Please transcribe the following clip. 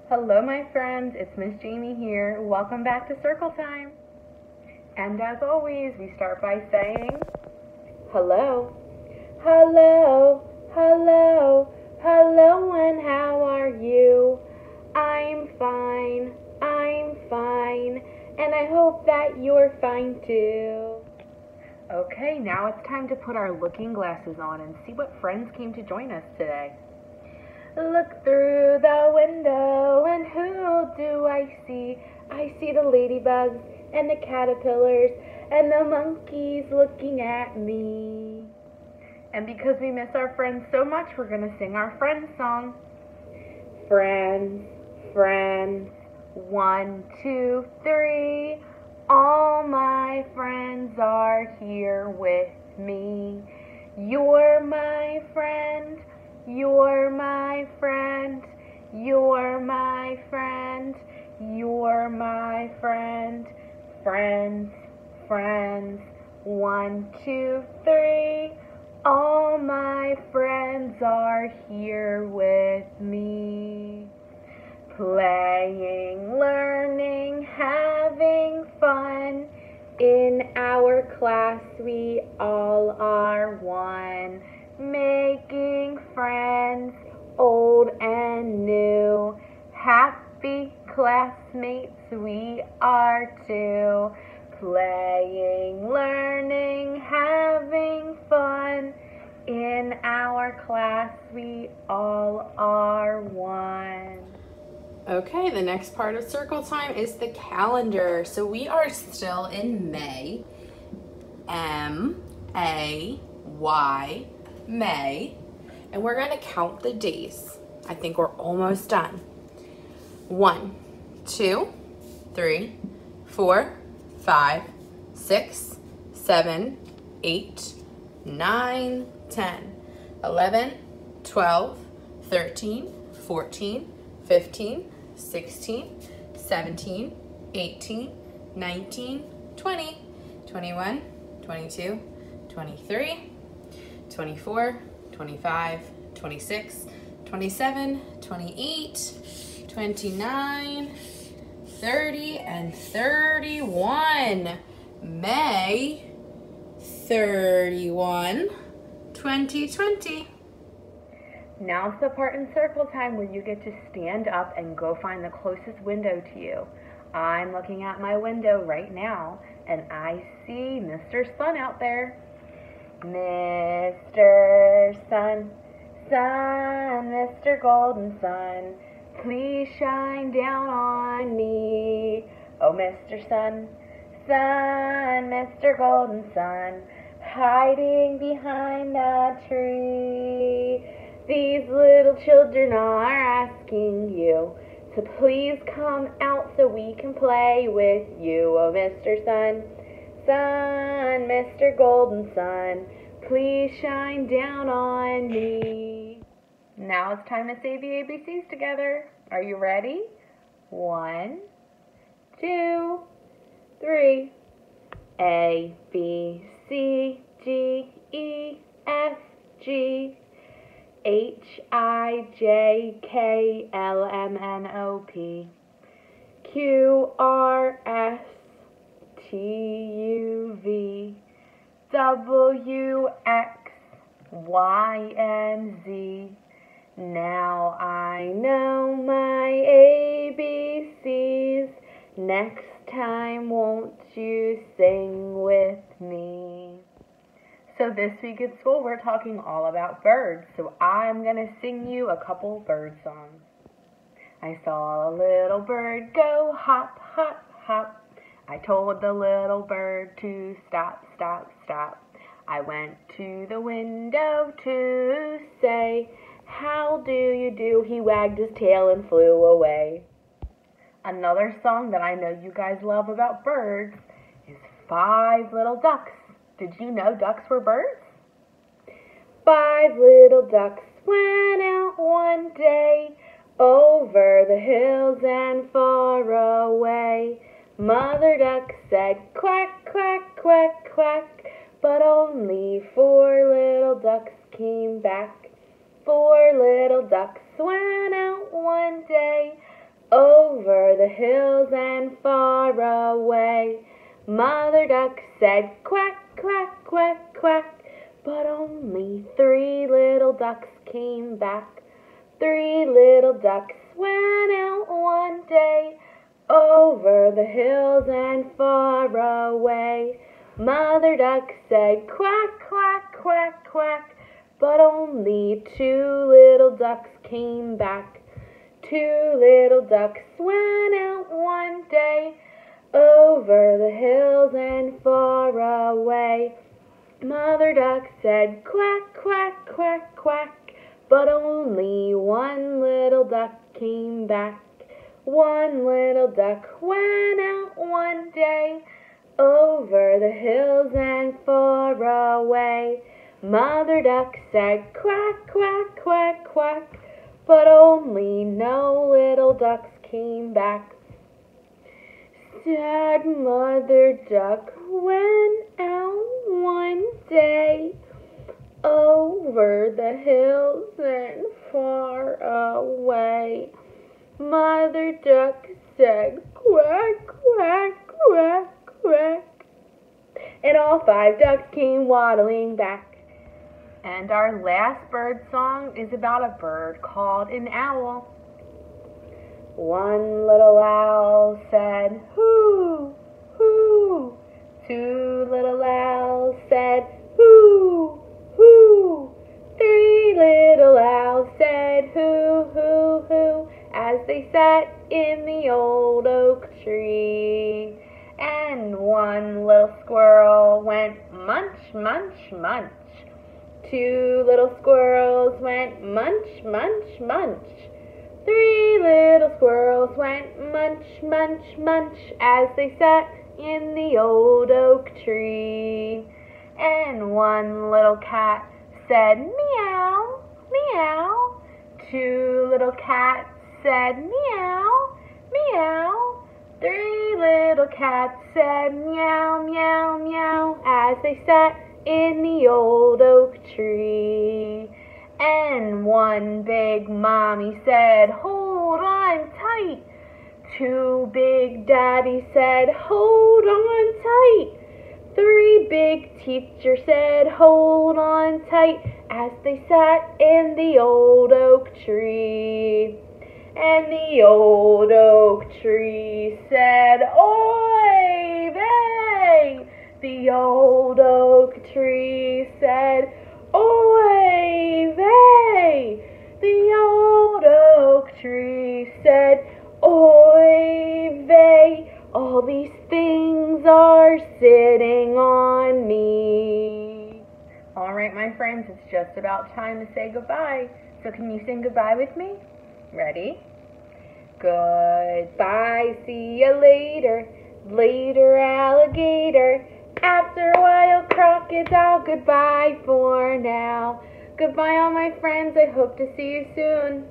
Hello, my friends. It's Miss Jamie here. Welcome back to Circle Time. And as always, we start by saying, hello, hello, hello, hello, and how are you? I'm fine, and I hope that you're fine too. Okay, now it's time to put our looking glasses on and see what friends came to join us today. Look through the window, and who do I see? I see the ladybugs and the caterpillars and the monkeys looking at me. And because we miss our friends so much, we're going to sing our friends song. Friends, friends, 1, 2, 3. All my friends are here with me. You're my friend. You're my friend, you're my friend, you're my friend. Friends, friends, 1, 2, 3. All my friends are here with me. Playing, learning, having fun. In our class we all are one. Making friends, old and new. Happy classmates we are too. Playing, learning, having fun. In our class we all are one. Okay, the next part of Circle Time is the calendar. So we are still in May. M-A-Y. May, and we're going to count the days. I think we're almost done. 1, 2, 3, 4, 5, 6, 7, 8, 9, 10, 11, 12, 13, 14, 15, 16, 17, 18, 19, 20, 21, 22, 23, 24, 25, 26, 27, 28, 29, 30, and 31. May 31, 2020. Now's the part in Circle Time where you get to stand up and go find the closest window to you. I'm looking at my window right now, and I see Mr. Sun out there. Mr. Sun, Sun, Mr. Golden Sun, please shine down on me. Oh, Mr. Sun, Sun, Mr. Golden Sun, hiding behind the tree. These little children are asking you to please come out so we can play with you. Oh, Mr. Sun, Sun, Mr. Golden Sun, please shine down on me. Now it's time to say the ABCs together. Are you ready? 1, 2, 3. A, B, C, D, E, F, G, H, I, J, K, L, M, N, O, P, Q, R, S, T, U, V, W, X, Y, and Z. Now I know my ABCs. Next time, won't you sing with me? So this week at school, we're talking all about birds. So I'm going to sing you a couple bird songs. I saw a little bird go hop, hop, hop. I told the little bird to stop, stop, stop. I went to the window to say, how do you do? He wagged his tail and flew away. Another song that I know you guys love about birds is 5 Little Ducks. Did you know ducks were birds? 5 little ducks went out one day over the hills and far away. Mother duck said quack, quack, quack, quack, but only 4 little ducks came back. 4 little ducks went out one day the hills and far away. Mother Duck said quack, quack, quack, quack, but only 3 little ducks came back. 3 little ducks went out one day, over the hills and far away. Mother Duck said quack, quack, quack, quack, but only 2 little ducks came back. 2 little ducks went out one day, over the hills and far away. Mother Duck said quack, quack, quack, quack, but only 1 little duck came back. 1 little duck went out one day, over the hills and far away. Mother Duck said quack, quack, quack, quack, but only no little ducks came back. Sad Mother Duck went out one day, over the hills and far away. Mother Duck said quack, quack, quack, quack, and all 5 ducks came waddling back. And our last bird song is about a bird called an owl. One little owl said, hoo, hoo. 2 little owls said, hoo, hoo. 3 little owls said, hoo, hoo, hoo, as they sat in the old oak tree. And 1 little squirrel went munch, munch, munch. 2 little squirrels went munch, munch, munch. 3 little squirrels went munch, munch, munch, as they sat in the old oak tree. And 1 little cat said meow, meow. 2 little cats said meow, meow. 3 little cats said meow, meow, meow, as they sat in the old oak tree. And 1 big mommy said, hold on tight. 2 big daddies said, hold on tight. 3 big teachers said, hold on tight, as they sat in the old oak tree. And the old oak tree said, oy vey. The old oak tree said, oy vey. The old oak tree said, oy vey. All these things are sitting on me. All right, my friends, it's just about time to say goodbye. So can you sing goodbye with me? Ready? Goodbye, see you later. Later, alligator. After a while, crocodile. Goodbye for now. Goodbye, all my friends. I hope to see you soon.